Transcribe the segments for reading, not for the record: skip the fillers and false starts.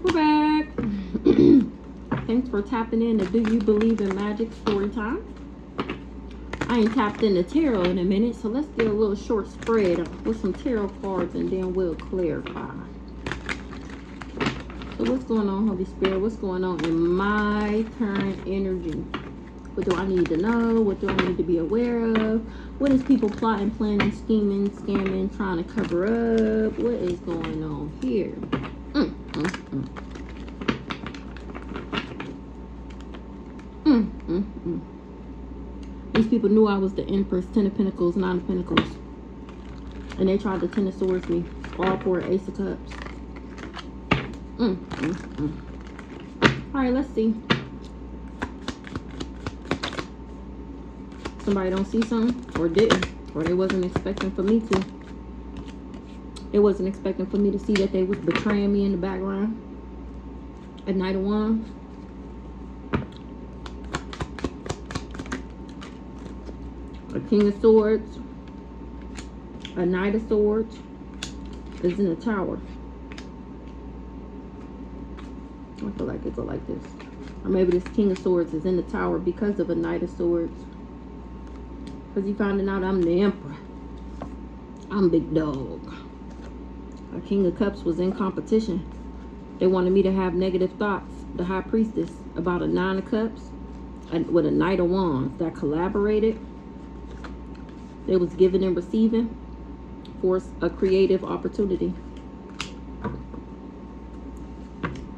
We're back. Thanks for tapping in to Do You Believe in Magic story time. I ain't tapped into tarot in a minute, so let's get a little short spread with some tarot cards and then we'll clarify. So what's going on, Holy Spirit? What's going on in my current energy? What do I need to know? What do I need to be aware of? What is people plotting, planning, scheming, scamming, trying to cover up? What is going on here? These people knew I was the Empress, 10 of Pentacles, 9 of Pentacles. And they tried to 10 of Swords me. All for Ace of Cups. Alright, let's see. Somebody don't see something, or didn't, or they wasn't expecting for me to. They wasn't expecting for me to see that they was betraying me in the background. A Knight of Wands. A King of Swords. A Knight of Swords is in the Tower. I feel like it go like this. Or maybe this King of Swords is in the Tower because of a Knight of Swords. Because he finding out I'm the Emperor. I'm big dog. A King of Cups was in competition. They wanted me to have negative thoughts. The High Priestess about a 9 of Cups with a Knight of Wands that collaborated. They was giving and receiving for a creative opportunity.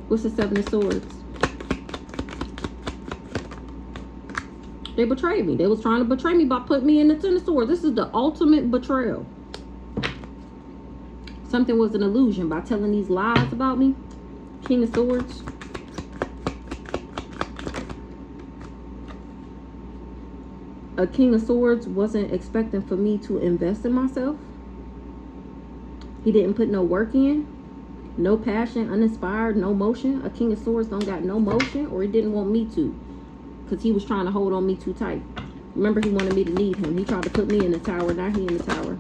What's the 7 of Swords? They betrayed me. They was trying to betray me by putting me in the 10 of Swords. This is the ultimate betrayal. Something was an illusion by telling these lies about me. King of Swords. A King of Swords wasn't expecting for me to invest in myself. He didn't put no work in. No passion, uninspired, no motion. A King of Swords don't got no motion, or he didn't want me to. Because he was trying to hold on me too tight. Remember, he wanted me to need him. He tried to put me in the Tower. Now he in the Tower.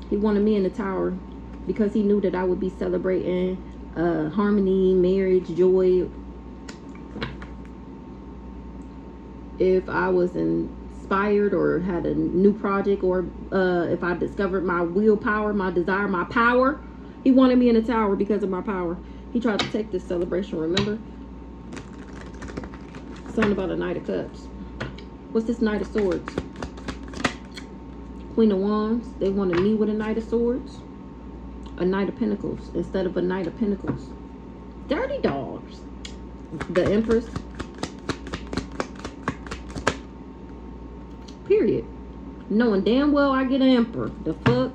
He wanted me in the Tower because he knew that I would be celebrating harmony, marriage, joy. If I was inspired or had a new project, or if I discovered my willpower, my desire, my power. He wanted me in the Tower because of my power. He tried to take this celebration, remember? Something about a Knight of Cups. What's this Knight of Swords? Queen of Wands. They wanted me with a Knight of Swords. A Knight of Pentacles instead of a Knight of Pentacles. Dirty dogs. The Empress. Period. Knowing damn well I get an Emperor. The fuck?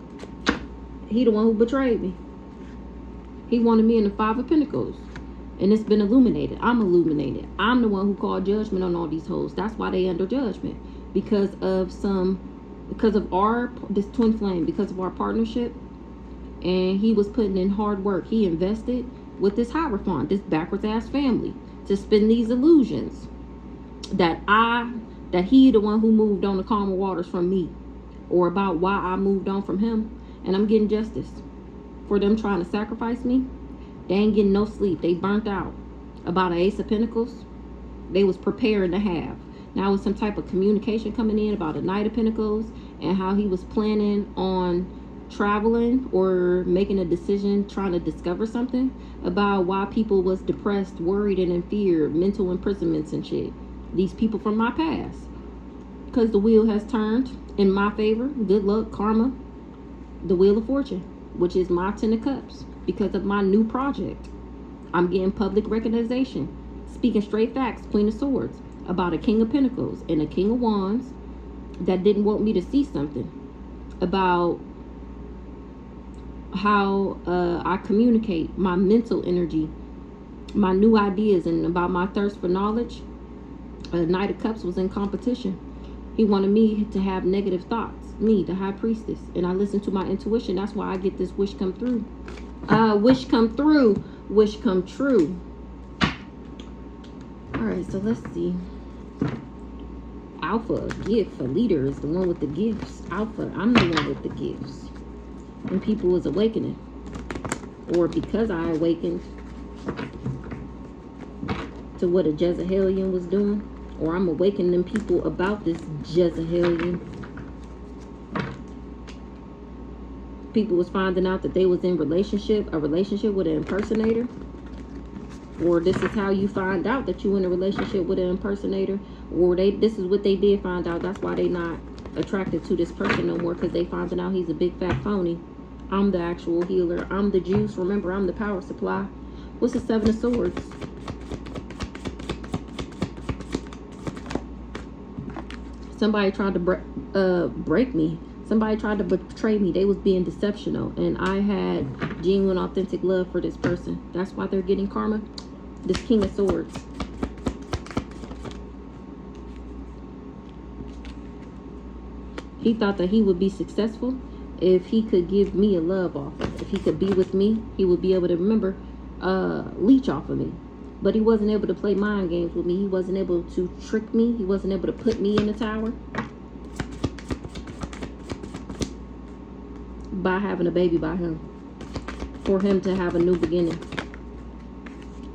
He the one who betrayed me. He wanted me in the 5 of Pentacles. And it's been illuminated. I'm illuminated. I'm the one who called judgment on all these hoes. That's why they under judgment. Because of this twin flame, because of our partnership. And he was putting in hard work. He invested with this Hierophant, this backwards ass family, to spin these illusions that he the one who moved on the calmer waters from me, or about why I moved on from him. And I'm getting justice for them trying to sacrifice me. They ain't getting no sleep. They burnt out. About an Ace of Pentacles, they was preparing to have. Now with some type of communication coming in about a Knight of Pentacles and how he was planning on traveling or making a decision, trying to discover something about why people was depressed, worried, and in fear, mental imprisonments and shit. These people from my past. Because the wheel has turned in my favor. Good luck, karma. The Wheel of Fortune, which is my 10 of Cups. Because of my new project, I'm getting public recognition. Speaking straight facts, Queen of Swords, about a King of Pentacles and a King of Wands that didn't want me to see something about how I communicate, my mental energy, my new ideas, and about my thirst for knowledge. A Knight of Cups was in competition. He wanted me to have negative thoughts, me, the High Priestess, and I listened to my intuition. That's why I get this wish come through. Wish come through, wish come true. All right, so let's see. Alpha, gift, a leader is the one with the gifts. Alpha, I'm the one with the gifts. And people is awakening. or because I awakened to what a Jezebelian was doing, or I'm awakening people about this Jezebelian. People was finding out that they was in a relationship with an impersonator, or this is how you find out that you in a relationship with an impersonator, or this is what they did find out. That's why they not attracted to this person no more, because they finding out he's a big fat phony. I'm the actual healer. I'm the juice. Remember, I'm the power supply. What's the Seven of Swords? Somebody tried to break me. Somebody tried to betray me. They was being deceptional, and I had genuine, authentic love for this person. That's why they're getting karma. This King of Swords. He thought that he would be successful if he could give me a love offer. If he could be with me, he would be able to, remember, leech off of me. But he wasn't able to play mind games with me. He wasn't able to trick me. He wasn't able to put me in the tower by having a baby by him, for him to have a new beginning.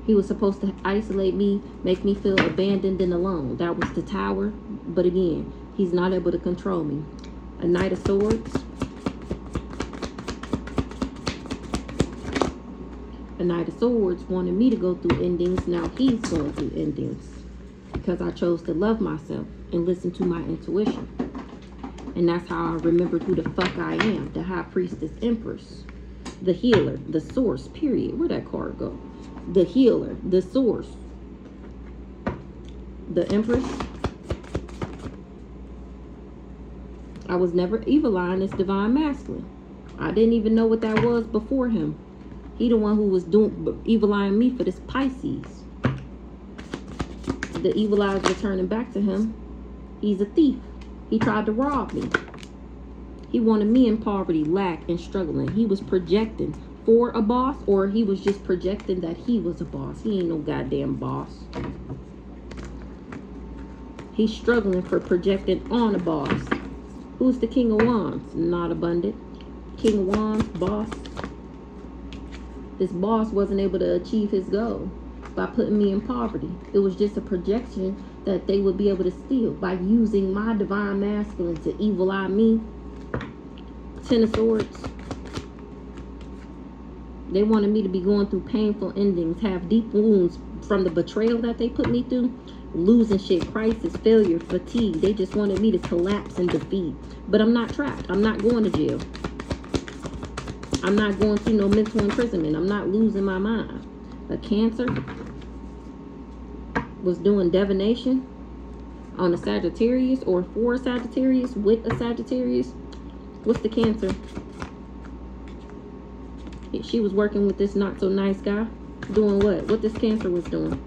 He was supposed to isolate me, make me feel abandoned and alone. That was the tower. But again, he's not able to control me. A Knight of Swords. A Knight of Swords wanted me to go through endings. Now he's going through endings because I chose to love myself and listen to my intuition. And that's how I remembered who the fuck I am. The High Priestess Empress. The healer. The source. Period. Where'd that card go? The healer. The source. The Empress. I was never evil-eyeing this divine masculine. I didn't even know what that was before him. He the one who was doing evil-eyeing me for this Pisces. The evil eyes were turning back to him. He's a thief. He tried to rob me. He wanted me in poverty, lack, and struggling. He was projecting for a boss, or he was just projecting that he was a boss. He ain't no goddamn boss. He's struggling for projecting on a boss. Who's the King of Wands? Not abundant. King of Wands, boss. This boss wasn't able to achieve his goal by putting me in poverty. It was just a projection that they would be able to steal by using my divine masculine to evil eye me. Ten of Swords. They wanted me to be going through painful endings, have deep wounds from the betrayal that they put me through, losing shit, crisis, failure, fatigue. They just wanted me to collapse and defeat. But I'm not trapped. I'm not going to jail. I'm not going through no mental imprisonment. I'm not losing my mind. A Cancer was doing divination on a Sagittarius, or for a Sagittarius, with a Sagittarius. What's the Cancer? She was working with this not so nice guy. Doing what? What this Cancer was doing?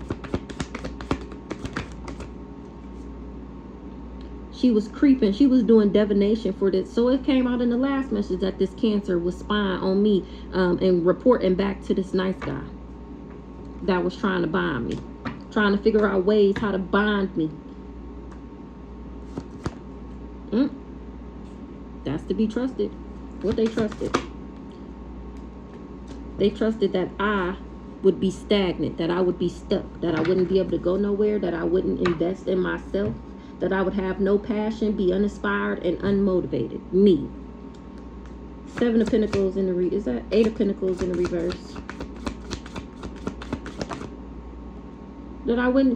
She was creeping. She was doing divination for this. So it came out in the last message that this Cancer was spying on me and reporting back to this nice guy that was trying to bind me. Trying to figure out ways how to bind me. That's to be trusted. What they trusted? They trusted that I would be stagnant, that I would be stuck, that I wouldn't be able to go nowhere, that I wouldn't invest in myself, that I would have no passion, be uninspired and unmotivated. Me. Seven of Pentacles in the is that Eight of Pentacles in the reverse?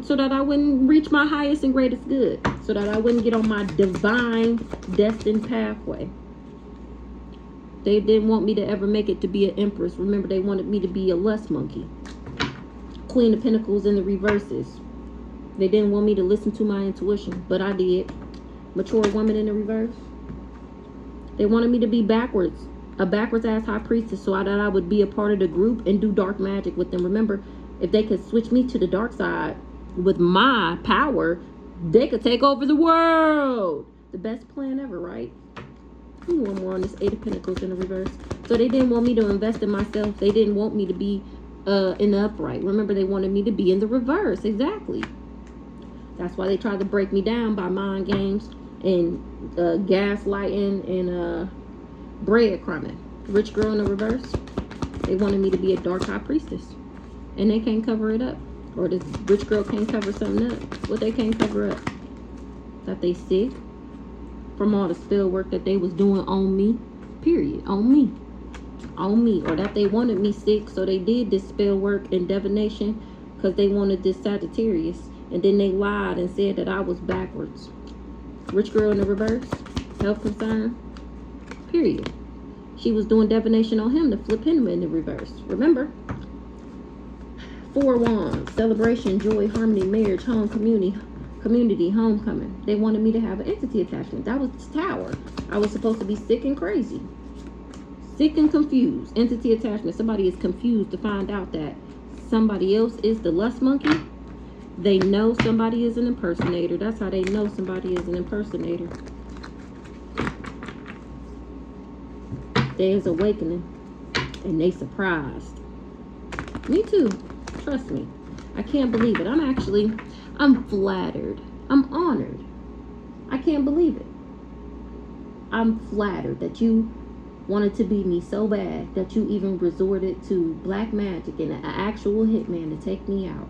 So that I wouldn't reach my highest and greatest good. So that I wouldn't get on my divine destined pathway. They didn't want me to ever make it to be an empress. Remember, they wanted me to be a lust monkey. Queen of Pentacles in the reverses. They didn't want me to listen to my intuition, but I did. Mature woman in the reverse. They wanted me to be backwards. A backwards ass high priestess, so that I would be a part of the group and do dark magic with them. Remember, if they could switch me to the dark side with my power, they could take over the world. The best plan ever, right? One more on this Eight of Pentacles in the reverse. So they didn't want me to invest in myself. They didn't want me to be in the upright. Remember, they wanted me to be in the reverse. Exactly. That's why they tried to break me down by mind games and gaslighting and breadcrumbing. Rich girl in the reverse. They wanted me to be a dark high priestess. And they can't cover it up. Or this rich girl can't cover something up. What they can't cover up? That they sick from all the spell work that they was doing on me. Period. On me. On me. Or that they wanted me sick, so they did this spell work and divination because they wanted this Sagittarius. And then they lied and said that I was backwards. Rich girl in the reverse. Health concern. Period. She was doing divination on him to flip him in the reverse. Remember? 4 wands. Celebration, joy, harmony, marriage, home, community, homecoming. They wanted me to have an entity attachment. That was the Tower. I was supposed to be sick and crazy. Sick and confused. Entity attachment. Somebody is confused to find out that somebody else is the lust monkey. They know somebody is an impersonator. That's how they know somebody is an impersonator. There's awakening. And they surprised. Me too. Trust me. I can't believe it. I'm flattered. I'm honored. I can't believe it. I'm flattered that you wanted to be me so bad that you even resorted to black magic and an actual hitman to take me out.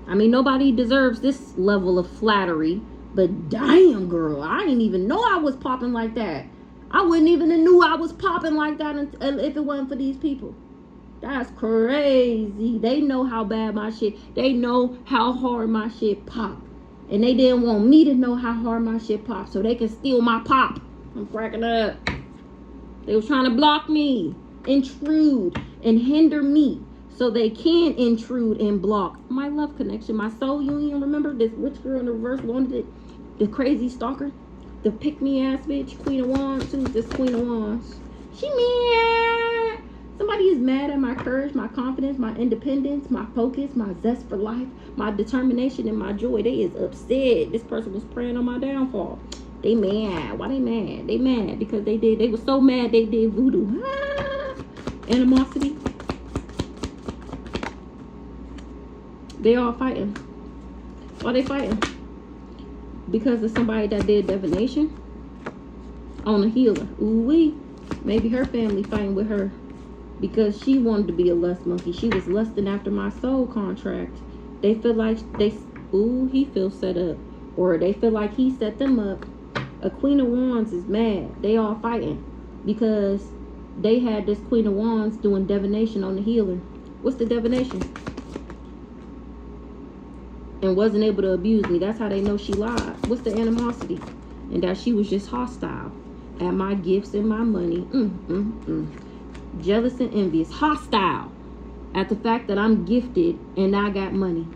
I mean, nobody deserves this level of flattery, but damn, girl, I didn't even know I was popping like that. I wouldn't even have knew I was popping like that if it wasn't for these people. That's crazy. They know how bad my shit, they know how hard my shit pop. And they didn't want me to know how hard my shit pop so they can steal my pop. I'm cracking up. They was trying to block me, intrude, and hinder me so they can intrude and block my love connection, my soul union. Remember this rich girl in the reverse wanted it? The crazy stalker? The pick-me-ass bitch, Queen of Wands. Who's this Queen of Wands? She mad. Somebody is mad at my courage, my confidence, my independence, my focus, my zest for life, my determination, and my joy. They is upset. This person was praying on my downfall. They mad. Why they mad? They mad because they were so mad they did voodoo. Animosity. They all fighting. Why they fighting? Because of somebody that did divination on a healer. Ooh-wee. Maybe her family fighting with her because she wanted to be a lust monkey. She was lusting after my soul contract. They feel like he feels set up. Or they feel like he set them up. A Queen of Wands is mad. They all fighting because they had this Queen of Wands doing divination on the healer. What's the divination? And wasn't able to abuse me. That's how they know she lied. What's the animosity? And that she was just hostile at my gifts and my money. Jealous and envious. Hostile at the fact that I'm gifted and I got money.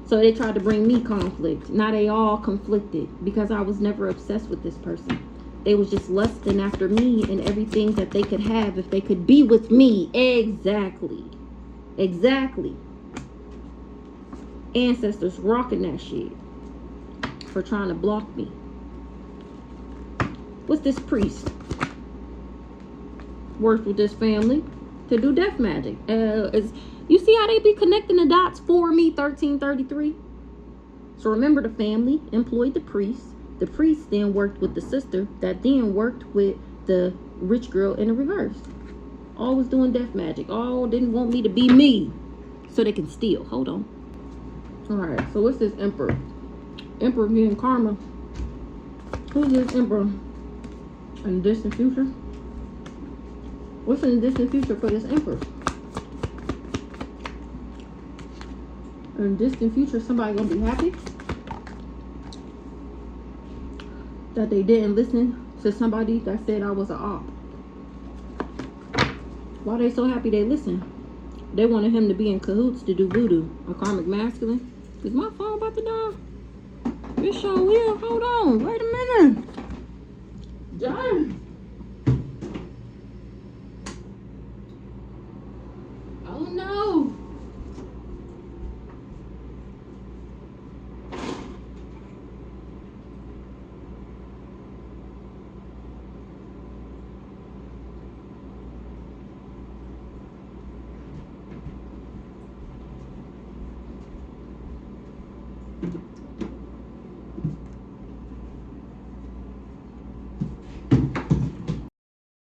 So they tried to bring me conflict. Now they all conflicted because I was never obsessed with this person. They was just lusting after me and everything that they could have if they could be with me. Exactly. Ancestors rocking that shit for trying to block me. What's this priest? Worked with this family to do death magic. You see how they be connecting the dots for me, 1333? So remember, the family employed the priest. The priest then worked with the sister that then worked with the rich girl in the reverse. All was doing death magic. All didn't want me to be me so they can steal. Hold on. Alright, so what's this emperor? Emperor being karma. Who's this emperor? In the distant future? What's in the distant future for this emperor? In the distant future, somebody gonna be happy that they didn't listen to somebody that said I was an op. Why they so happy they listened? They wanted him to be in cahoots to do voodoo. A karmic masculine. Is my phone about to die? It sure will. Hold on. Wait a minute. Dang.